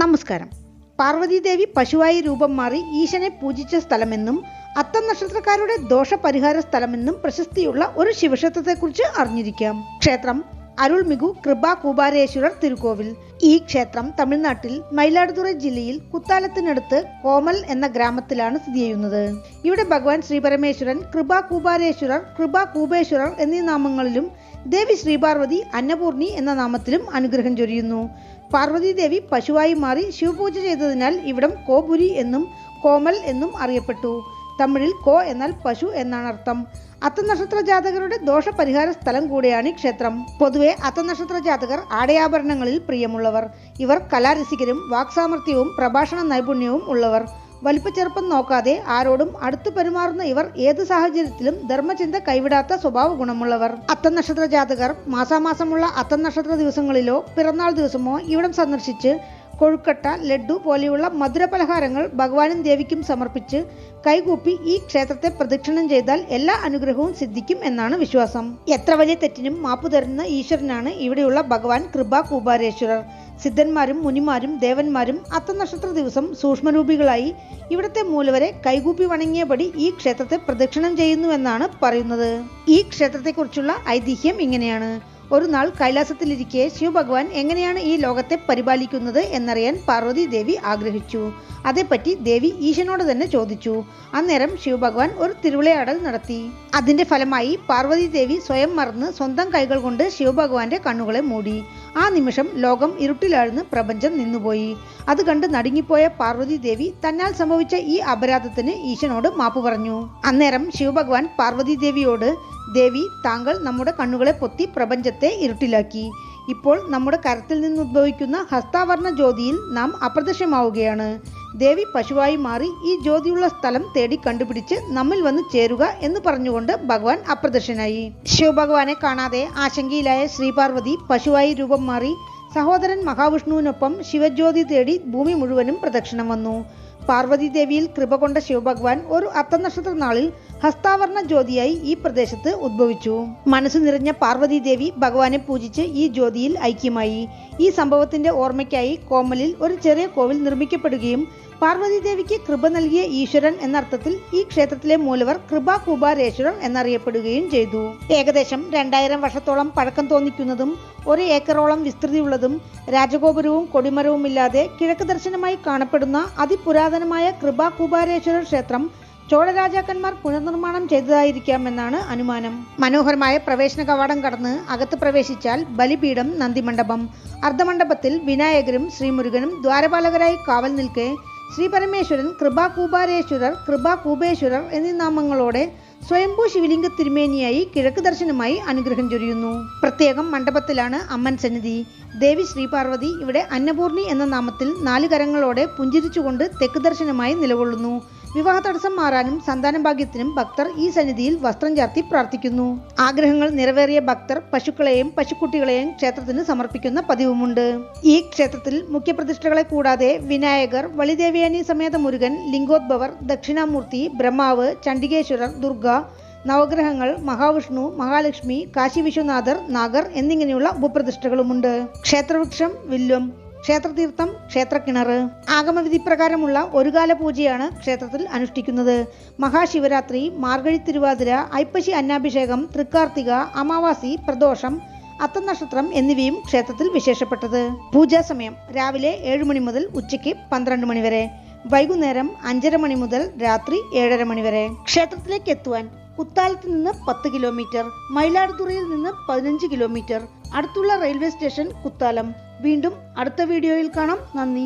നമസ്കാരം. പാർവതീദേവി പശുവായി രൂപം മാറി ഈശനെ പൂജിച്ച സ്ഥലമെന്നും അത്തം നക്ഷത്രക്കാരുടെ ദോഷപരിഹാര സ്ഥലമെന്നും പ്രശസ്തിയുള്ള ഒരു ശിവക്ഷേത്രത്തെക്കുറിച്ച് അറിഞ്ഞിരിക്കാം. ക്ഷേത്രം അരുൾമികു കൃപാ കൂപാരേശ്വരർ തിരുക്കോവിൽ. ഈ ക്ഷേത്രം തമിഴ്നാട്ടിൽ മയിലാടുതുറൈ ജില്ലയിൽ കുത്താലത്തിനടുത്ത് കോമൽ എന്ന ഗ്രാമത്തിലാണ് സ്ഥിതി ചെയ്യുന്നത്. ഇവിടെ ഭഗവാൻ ശ്രീപരമേശ്വരൻ കൃപാ കൂപാരേശ്വരർ, കൃപാ കൂപേശ്വരർ എന്നീ നാമങ്ങളിലും ദേവി ശ്രീപാർവതി അന്നപൂർണി എന്ന നാമത്തിലും അനുഗ്രഹം ചൊരിയുന്നു. പാർവതീദേവി പശുവായി മാറി ശിവപൂജ ചെയ്തതിനാൽ ഇവിടം കോപുരി എന്നും കോമൽ എന്നും അറിയപ്പെട്ടു. തമിഴിൽ കോ എന്നാൽ പശു എന്നാണ് അർത്ഥം. അത്തനക്ഷത്ര ജാതകരുടെ ദോഷപരിഹാര സ്ഥലം കൂടെയാണ് ഈ ക്ഷേത്രം. പൊതുവെ അത്തനക്ഷത്ര ജാതകർ ആടയാഭരണങ്ങളിൽ പ്രിയമുള്ളവർ. ഇവർ കലാരസികരും വാക്സാമർത്ഥ്യവും പ്രഭാഷണ നൈപുണ്യവും ഉള്ളവർ. വലിപ്പച്ചെറുപ്പം നോക്കാതെ ആരോടും അടുത്തു പെരുമാറുന്ന ഇവർ ഏത് സാഹചര്യത്തിലും ധർമ്മചിന്ത കൈവിടാത്ത സ്വഭാവ ഗുണമുള്ളവർ. അത്തനക്ഷത്ര ജാതകർ മാസാമാസമുള്ള അത്തനക്ഷത്ര ദിവസങ്ങളിലോ പിറന്നാൾ ദിവസമോ ഇവിടം സന്ദർശിച്ച് കൊഴുക്കട്ട, ലഡ്ഡു പോലെയുള്ള മധുരപലഹാരങ്ങൾ ഭഗവാനും ദേവിക്കും സമർപ്പിച്ച് കൈകൂപ്പി ഈ ക്ഷേത്രത്തെ പ്രദക്ഷിണം ചെയ്താൽ എല്ലാ അനുഗ്രഹവും സിദ്ധിക്കും എന്നാണ് വിശ്വാസം. എത്ര വലിയ തെറ്റിനും മാപ്പു തരുന്ന ഈശ്വരനാണ് ഇവിടെയുള്ള ഭഗവാൻ കൃപാ കൂപാരേശ്വരർ. സിദ്ധന്മാരും മുനിമാരും ദേവന്മാരും അത്തനക്ഷത്ര ദിവസം സൂക്ഷ്മരൂപികളായി ഇവിടുത്തെ മൂലവരെ കൈകൂപ്പി വണങ്ങിയപടി ഈ ക്ഷേത്രത്തെ പ്രദക്ഷിണം ചെയ്യുന്നുവെന്നാണ് പറയുന്നത്. ഈ ക്ഷേത്രത്തെക്കുറിച്ചുള്ള ഐതിഹ്യം ഇങ്ങനെയാണ്. ഒരു നാൾ കൈലാസത്തിലിരിക്കെ ശിവഭഗവാൻ എങ്ങനെയാണ് ഈ ലോകത്തെ പരിപാലിക്കുന്നത് എന്നറിയാൻ പാർവതി ദേവി ആഗ്രഹിച്ചു. അതേപ്പറ്റി ദേവി ഈശനോട് തന്നെ ചോദിച്ചു. അന്നേരം ശിവഭഗവാൻ ഒരു തിരുവിളയാടൽ നടത്തി. അതിന്റെ ഫലമായി പാർവതി ദേവി സ്വയം മറന്ന് സ്വന്തം കൈകൾ കൊണ്ട് ശിവഭഗവാന്റെ കണ്ണുകളെ മൂടി. ആ നിമിഷം ലോകം ഇരുട്ടിലാഴ്ന്ന് പ്രപഞ്ചം നിന്നുപോയി. അത് കണ്ട് നടുങ്ങിപ്പോയ പാർവതി ദേവി തന്നാൽ സംഭവിച്ച ഈ അപരാധത്തിന് ഈശനോട് മാപ്പു പറഞ്ഞു. അന്നേരം ശിവഭഗവാൻ പാർവതി ദേവിയോട്, ദേവി, താങ്കൾ നമ്മുടെ കണ്ണുകളെ പൊത്തി പ്രപഞ്ചത്തെ ഇരുട്ടിലാക്കി. ഇപ്പോൾ നമ്മുടെ കരത്തിൽ നിന്നുദ്ഭവിക്കുന്ന ഹസ്താവർണ്ണ ജ്യോതിയിൽ നാം അപ്രത്യക്ഷമാവുകയാണ്. ദേവി പശുവായി മാറി ഈ ജ്യോതിയുള്ള സ്ഥലം തേടി കണ്ടുപിടിച്ച് നമ്മിൽ വന്ന് ചേരുക എന്ന് പറഞ്ഞുകൊണ്ട് ഭഗവാൻ അപ്രത്യക്ഷനായി. ശിവഭഗവാനെ കാണാതെ ആശങ്കയിലായ ശ്രീപാർവതി പശുവായി രൂപം മാറി സഹോദരൻ മഹാവിഷ്ണുവിനൊപ്പം ശിവജ്യോതി തേടി ഭൂമി മുഴുവനും പ്രദക്ഷിണം വന്നു. പാർവതി ദേവിയിൽ കൃപ കൊണ്ട ശിവഭഗവാൻ ഒരു അത്തനക്ഷത്ര നാളിൽ ഹസ്താവർണ്ണ ജ്യോതിയായി ഈ പ്രദേശത്ത് ഉദ്ഭവിച്ചു. മനസ്സ് നിറഞ്ഞ പാർവതി ദേവി ഭഗവാനെ പൂജിച്ച് ഈ ജ്യോതിയിൽ ഐക്യമായി. ഈ സംഭവത്തിന്റെ ഓർമ്മയ്ക്കായി കോമലിൽ ഒരു ചെറിയ കോവിൽ നിർമ്മിക്കപ്പെടുകയും പാർവതി ദേവിക്ക് കൃപ നൽകിയ ഈശ്വരൻ എന്നർത്ഥത്തിൽ ഈ ക്ഷേത്രത്തിലെ മൂലവർ കൃപാ കൂപാരേശ്വരർ എന്നറിയപ്പെടുകയും ചെയ്തു. ഏകദേശം 2000 വർഷത്തോളം പഴക്കം തോന്നിക്കുന്നതും 1 ഏക്കറോളം വിസ്തൃതിയുള്ളതും രാജഗോപുരവും കൊടിമരവുമില്ലാതെ കിഴക്ക് ദർശനമായി കാണപ്പെടുന്ന അതിപുരാതനമായ കൃപാ കൂപാരേശ്വരർ ക്ഷേത്രം ചോള രാജാക്കന്മാർ പുനർനിർമ്മാണം ചെയ്തതായിരിക്കാമെന്നാണ് അനുമാനം. മനോഹരമായ പ്രവേശന കവാടം കടന്ന് അകത്ത് പ്രവേശിച്ചാൽ ബലിപീഠം, നന്ദിമണ്ഡപം, അർദ്ധമണ്ഡപത്തിൽ വിനായകരും ശ്രീമുരുകനും ദ്വാരപാലകരായി കാവൽ നിൽക്കെ ശ്രീപരമേശ്വരൻ കൃപാ കൂപാരേശ്വരർ, കൃപാ കൂപേശ്വരർ എന്നീ നാമങ്ങളോടെ സ്വയംഭൂ ശിവലിംഗ തിരുമേനിയായി കിഴക്ക് ദർശനമായി അനുഗ്രഹം ചൊരിയുന്നു. പ്രത്യേകം മണ്ഡപത്തിലാണ് അമ്മൻ സന്നിധി. ദേവി ശ്രീപാർവതി ഇവിടെ അന്നപൂർണി എന്ന നാമത്തിൽ 4 കരങ്ങളോടെ പുഞ്ചിരിച്ചുകൊണ്ട് തെക്ക് ദർശനമായി നിലകൊള്ളുന്നു. വിവാഹ തടസ്സം മാറാനും സന്താന ഭാഗ്യത്തിനും ഭക്തർ ഈ സന്നിധിയിൽ വസ്ത്രം ചാർത്തി പ്രാർത്ഥിക്കുന്നു. ആഗ്രഹങ്ങൾ നിറവേറിയ ഭക്തർ പശുക്കളെയും പശുക്കുട്ടികളെയും ക്ഷേത്രത്തിന് സമർപ്പിക്കുന്ന പതിവുമുണ്ട്. ഈ ക്ഷേത്രത്തിൽ മുഖ്യപ്രതിഷ്ഠകളെ കൂടാതെ വിനായകർ, വലിദേവയാനി സമേത മുരുകൻ, ലിംഗോദ്ഭവർ, ദക്ഷിണാമൂർത്തി, ബ്രഹ്മാവ്, ചണ്ഡികേശ്വരർ, ദുർഗ, നവഗ്രഹങ്ങൾ, മഹാവിഷ്ണു, മഹാലക്ഷ്മി, കാശി വിശ്വനാഥർ, നാഗർ എന്നിങ്ങനെയുള്ള ഉപപ്രതിഷ്ഠകളുമുണ്ട്. ക്ഷേത്രവൃക്ഷം വില്വം, ക്ഷേത്രതീർത്ഥം ക്ഷേത്രക്കിണറ്. ആഗമവിധി പ്രകാരമുള്ള ഒരു കാല പൂജയാണ് ക്ഷേത്രത്തിൽ അനുഷ്ഠിക്കുന്നത്. മഹാശിവരാത്രി, മാർഗഴി തിരുവാതിര, ഐപ്പശി അന്നാഭിഷേകം, തൃക്കാർത്തിക, അമാവാസി, പ്രദോഷം, അത്തനക്ഷത്രം എന്നിവയും ക്ഷേത്രത്തിൽ വിശേഷപ്പെട്ടത്. പൂജാ സമയം രാവിലെ 7 മണി മുതൽ ഉച്ചയ്ക്ക് 12 മണി വരെ, വൈകുന്നേരം 5:30 മണി മുതൽ രാത്രി 7:30 മണി വരെ. ക്ഷേത്രത്തിലേക്ക് എത്തുവാൻ കുത്താലത്ത് നിന്ന് 10 കിലോമീറ്റർ, മയിലാടുതുറയിൽ നിന്ന് 15 കിലോമീറ്റർ. അടുത്തുള്ള റെയിൽവേ സ്റ്റേഷൻ കുത്താലം. വീണ്ടും അടുത്ത വീഡിയോയിൽ കാണാം. നന്ദി.